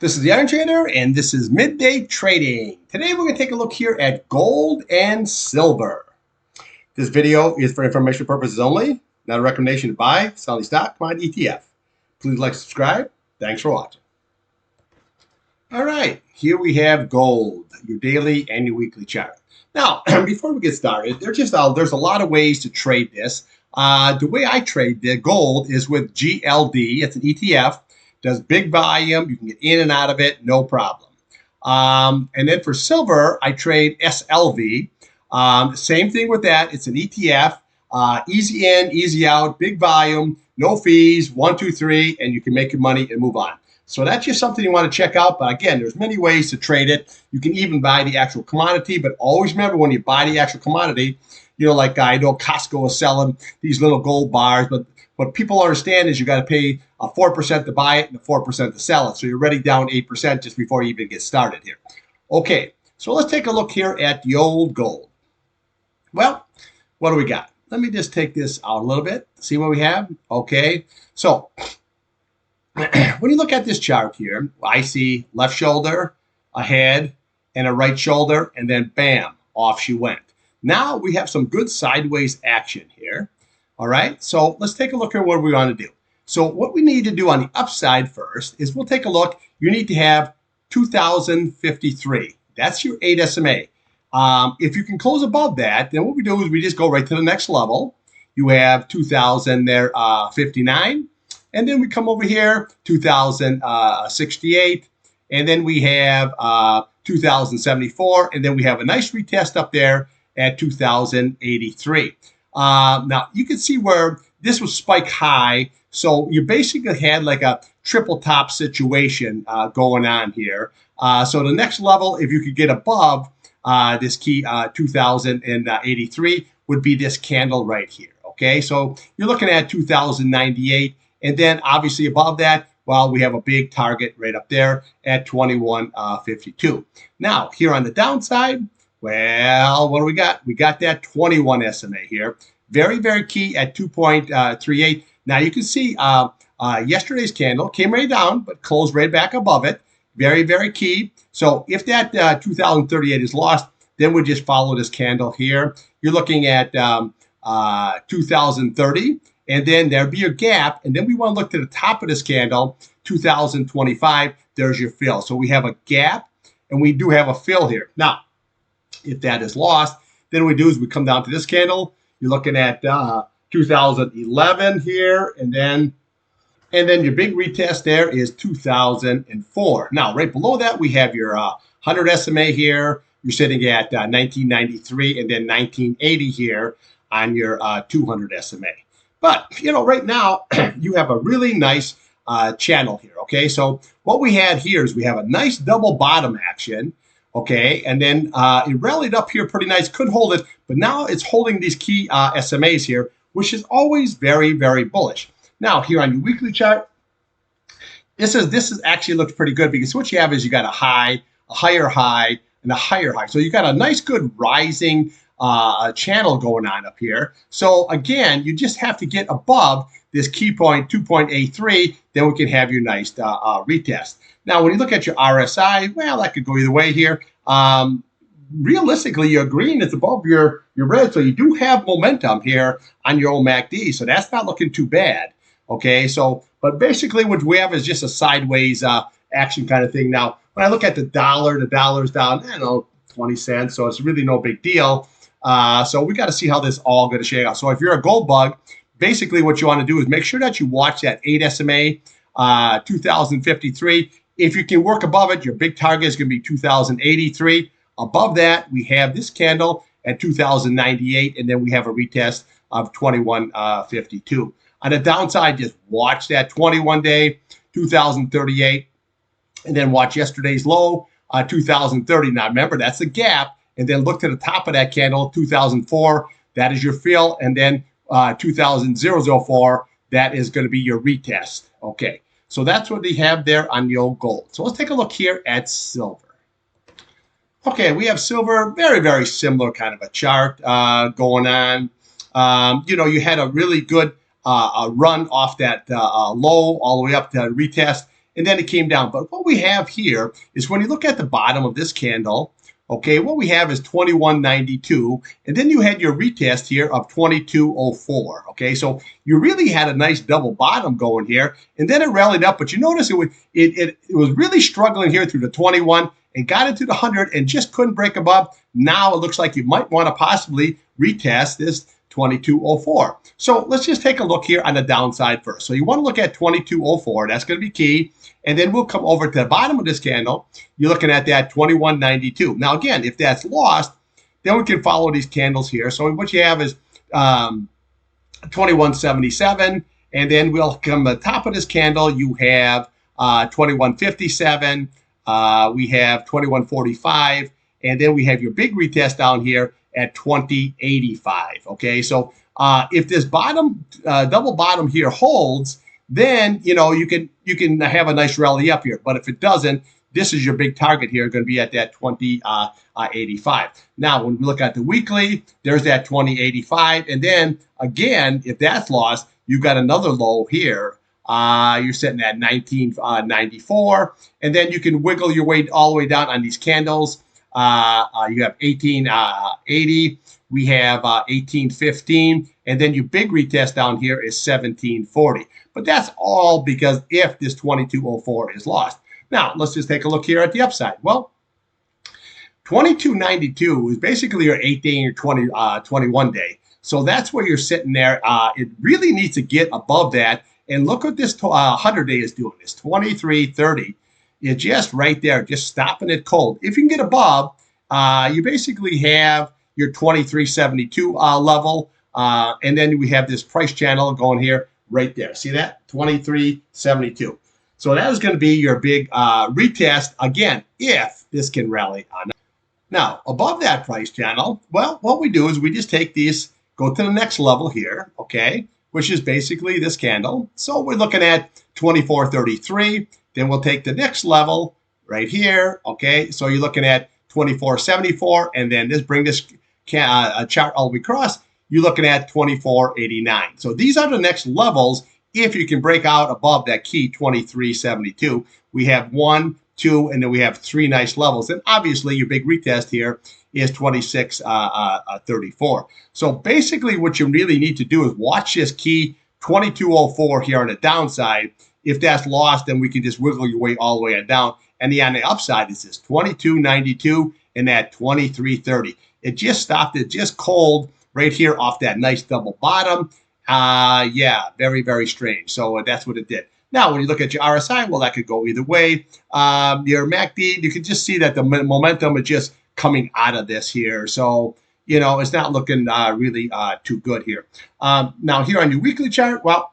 This is the Iron Trader, and this is Midday Trading. Today we're going to take a look here at gold and silver. This video is for informational purposes only, not a recommendation to buy, sell any stock, commodity, ETF. Please like, subscribe. Thanks for watching. All right, here we have gold, your daily and your weekly chart. Now, before we get started, there's a lot of ways to trade this. The way I trade the gold is with GLD. It's an ETF. Does big volume. You can get in and out of it, no problem. And then for silver, I trade SLV. Same thing with that. It's an ETF. Easy in, easy out, big volume, no fees, 1, 2, 3, and you can make your money and move on. So that's just something you want to check out. But again, there's many ways to trade it. You can even buy the actual commodity, but always remember when you buy the actual commodity, like I know Costco is selling these little gold bars, but what people understand is you got to pay 4% to buy it and 4% to sell it. So you're already down 8% just before you even get started here. Okay, so let's take a look here at the old gold. Well, what do we got? Let me just take this out a little bit, see what we have. Okay, so when you look at this chart here, I see left shoulder, a head, and a right shoulder, and then bam, off she went. Now we have some good sideways action here. All right, so let's take a look at what we want to do. So what we need to do on the upside first is we'll take a look. You need to have 2,053. That's your 8 SMA. If you can close above that, then what we do is we just go right to the next level. You have 2,000 there, 59. And then we come over here, 2,068. And then we have 2,074. And then we have a nice retest up there at 2,083. Now, you can see where this was spike high. So you basically had like a triple top situation going on here. So the next level, if you could get above this key 2083, would be this candle right here. Okay, so you're looking at 2098. And then obviously above that, well, we have a big target right up there at 2152. Now, here on the downside, well, what do we got? We got that 21 SMA here. Very, very key at 2.38. Now you can see yesterday's candle came right down, but closed right back above it. Very, very key. So if that 2038 is lost, then we just follow this candle here. You're looking at 2030, and then there'll be your gap. And then we want to look to the top of this candle, 2025. There's your fill. So we have a gap, and we do have a fill here. Now, if that is lost, then what we do is we come down to this candle. You're looking at 2011 here, and then your big retest there is 2004. Now, right below that, we have your 100 SMA here. You're sitting at 1993, and then 1980 here on your 200 SMA. But, right now, you have a really nice channel here, okay? So what we had here is we have a nice double bottom action. Okay, and then it rallied up here pretty nice, could hold it, but now it's holding these key SMAs here, which is always very, very bullish. Now, here on your weekly chart, this is actually looks pretty good because what you have is you got a high, a higher high, and a higher high. So you got a nice, good rising channel going on up here. So again, you just have to get above this key point, 2.83, then we can have your nice retest. Now, when you look at your RSI, well, that could go either way here. Realistically, your green is above your red, so you do have momentum here on your old MACD, so that's not looking too bad. Okay, so, but basically what we have is just a sideways action kind of thing. Now, when I look at the dollar's down, 20 cents, so it's really no big deal. So we got to see how this all going to shake out. So if you're a gold bug, basically what you want to do is make sure that you watch that 8 SMA, 2053. If you can work above it, your big target is going to be 2083. Above that, we have this candle at 2098, and then we have a retest of 2152. On the downside, just watch that 21-day, 2038, and then watch yesterday's low, 2030. Now, remember, that's a gap, and then look to the top of that candle, 2004. That is your fill, and then 2004, that is going to be your retest. Okay. So that's what we have there on the old gold. So let's take a look here at silver. Okay, we have silver, very, very similar kind of a chart going on. You had a really good run off that low all the way up to retest. and then it came down. But what we have here is when you look at the bottom of this candle, okay, what we have is 21.92, and then you had your retest here of 22.04. Okay, so you really had a nice double bottom going here, and then it rallied up. But you notice it was really struggling here through the 21 and got into the 100 and just couldn't break above. Now it looks like you might want to possibly retest this 22.04. So let's just take a look here on the downside first. So you want to look at 22.04. That's going to be key. And then we'll come over to the bottom of this candle. You're looking at that 21.92. Now, again, if that's lost, then we can follow these candles here. So what you have is 21.77. And then we'll come to the top of this candle. You have 21.57. We have 21.45. And then we have your big retest down here at 20.85. Okay, so if this bottom double bottom here holds, then you can have a nice rally up here. But if it doesn't, this is your big target here, going to be at that 20.85. Now, when we look at the weekly, there's that 20.85, and then again, if that's lost, you've got another low here. You're sitting at 19.94, and then you can wiggle your way all the way down on these candles. You have 18.80. We have 18.15, and then your big retest down here is 17.40. But that's all because if this 22.04 is lost. Now, let's just take a look here at the upside. Well, 22.92 is basically your 8-day or 21 day. So that's where you're sitting there. It really needs to get above that. And look what this 100-day is doing. It's 23.30. You're just right there, just stopping it cold. If you can get above, you basically have your 23.72 level. And then we have this price channel going here right there. See that? 23.72. So that is going to be your big retest, again, if this can rally on. Now, above that price channel, well, what we do is we just take these, go to the next level here, okay, which is basically this candle. So we're looking at 24.33. Then we'll take the next level right here, okay? So you're looking at 24.74, and then bring this chart all the way across. You're looking at 24.89. So these are the next levels. If you can break out above that key 23.72, we have 1, 2, and then we have 3 nice levels. And obviously, your big retest here is 26.34. So basically, what you really need to do is watch this key 22.04 here on the downside. If that's lost, then we can just wiggle your way all the way down. And on the upside is this 22.92 and that 23.30. It just stopped it just cold right here off that nice double bottom. Yeah, very, very strange. So that's what it did. Now, when you look at your RSI, well, that could go either way. Your MACD, you can just see that the momentum is just coming out of this here. So, it's not looking really too good here. Now, here on your weekly chart, well,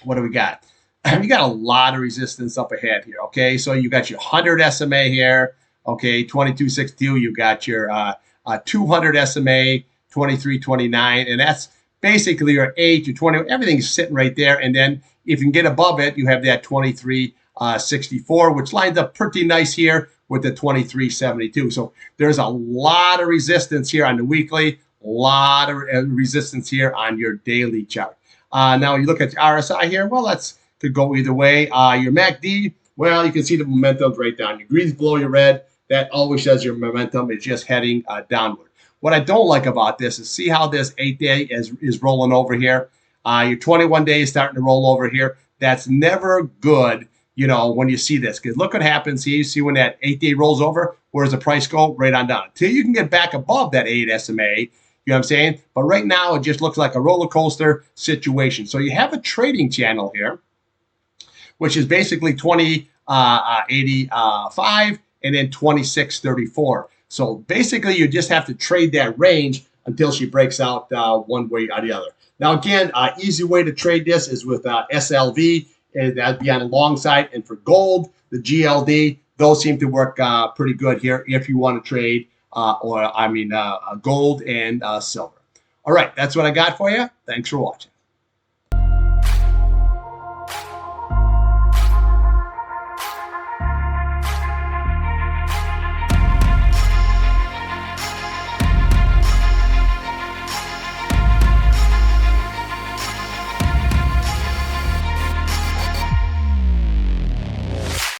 what do we got? You got a lot of resistance up ahead here, okay? So you got your 100 SMA here, okay, 22.62. You got your 200 SMA, 23.29, and that's basically your 8, your 20, everything's sitting right there. And then if you can get above it, you have that 23.64, which lines up pretty nice here with the 23.72. So there's a lot of resistance here on the weekly, a lot of resistance here on your daily chart. Now, you look at your RSI here, well, could go either way. Your MACD, well, you can see the momentum's right down. Your green's below your red. That always says your momentum is just heading downward. What I don't like about this is see how this 8-day is rolling over here. Your 21 day is starting to roll over here. That's never good, when you see this. Because look what happens here. You see when that 8-day rolls over, where does the price go? Right on down. Until you can get back above that 8 SMA, you know what I'm saying? But right now, it just looks like a roller coaster situation. So you have a trading channel here, which is basically 20.85 and then 26.34. So basically, you just have to trade that range until she breaks out one way or the other. Now, again, easy way to trade this is with SLV, and that'd be on the long side. And for gold, the GLD, those seem to work pretty good here if you want to trade gold and silver. All right, that's what I got for you. Thanks for watching.